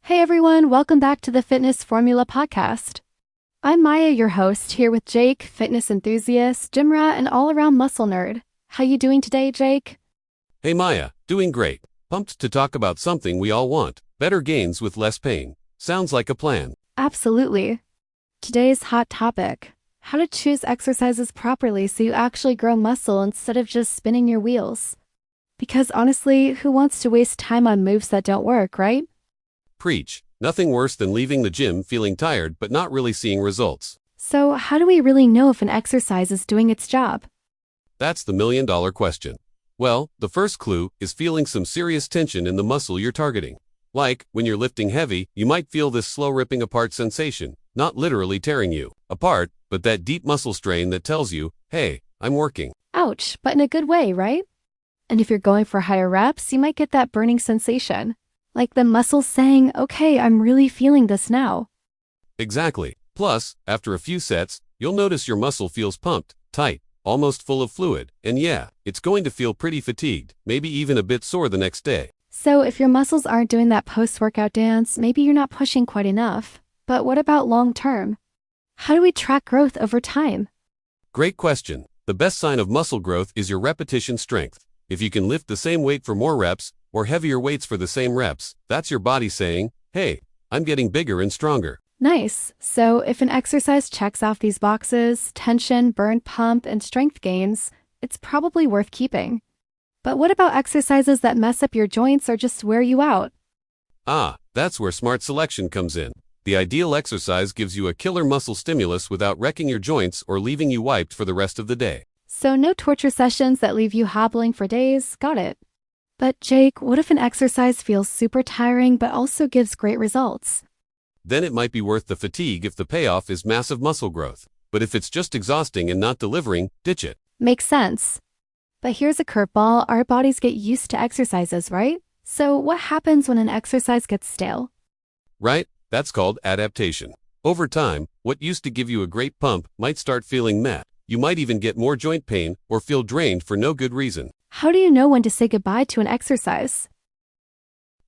Hey everyone, welcome back to the Fitness Formula Podcast. I'm Maya, your host, here with Jake, fitness enthusiast, gym rat, and all-around muscle nerd. How you doing today, Jake? Hey Maya, doing great. Pumped to talk about something we all want, better gains with less pain. Sounds like a plan. Absolutely. Today's hot topic: how to choose exercises properly so you actually grow muscle instead of just spinning your wheels. Because honestly, who wants to waste time on moves that don't work, right? Preach. Nothing worse than leaving the gym feeling tired but not really seeing results. So how do we really know if an exercise is doing its job? That's the million-dollar question. Well, the first clue is feeling some serious tension in the muscle you're targeting. Like, when you're lifting heavy, you might feel this slow ripping apart sensation, not literally tearing you apart, but that deep muscle strain that tells you, hey, I'm working. Ouch, but in a good way, right? And if you're going for higher reps, you might get that burning sensation. Like the muscles saying, okay, I'm really feeling this now. Exactly. Plus, after a few sets, you'll notice your muscle feels pumped, tight, almost full of fluid, and yeah, it's going to feel pretty fatigued, maybe even a bit sore the next day. So if your muscles aren't doing that post-workout dance, maybe you're not pushing quite enough. But what about long-term? How do we track growth over time? Great question. The best sign of muscle growth is your repetition strength. If you can lift the same weight for more reps, or heavier weights for the same reps, that's your body saying, hey, I'm getting bigger and stronger. Nice. So if an exercise checks off these boxes, tension, burn, pump, and strength gains, it's probably worth keeping. But what about exercises that mess up your joints or just wear you out? That's where smart selection comes in. The ideal exercise gives you a killer muscle stimulus without wrecking your joints or leaving you wiped for the rest of the day. So no torture sessions that leave you hobbling for days, got it. But Jake, what if an exercise feels super tiring but also gives great results? Then it might be worth the fatigue if the payoff is massive muscle growth. But if it's just exhausting and not delivering, ditch it. Makes sense. But here's a curveball: our bodies get used to exercises, right? So what happens when an exercise gets stale? Right? That's called adaptation. Over time, what used to give you a great pump might start feeling meh. You might even get more joint pain or feel drained for no good reason. How do you know when to say goodbye to an exercise?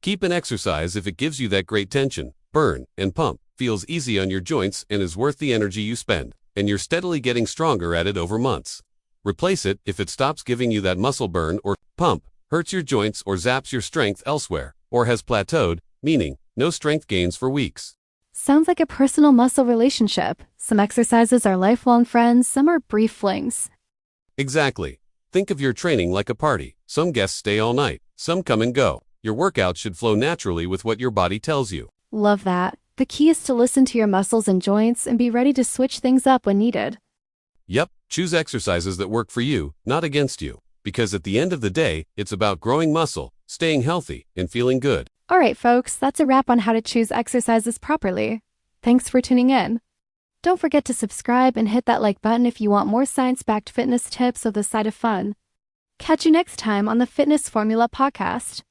Keep an exercise if it gives you that great tension, burn, and pump, feels easy on your joints and is worth the energy you spend, and you're steadily getting stronger at it over months. Replace it if it stops giving you that muscle burn or pump, hurts your joints or zaps your strength elsewhere, or has plateaued, meaning no strength gains for weeks. Sounds like a personal muscle relationship. Some exercises are lifelong friends, some are brief flings. Exactly. Think of your training like a party. Some guests stay all night, some come and go. Your workout should flow naturally with what your body tells you. Love that. The key is to listen to your muscles and joints and be ready to switch things up when needed. Yep, choose exercises that work for you, not against you. Because at the end of the day, it's about growing muscle, staying healthy, and feeling good. All right, folks, that's a wrap on how to choose exercises properly. Thanks for tuning in. Don't forget to subscribe and hit that like button if you want more science-backed fitness tips of the side of fun. Catch you next time on the Fitness Formula Podcast.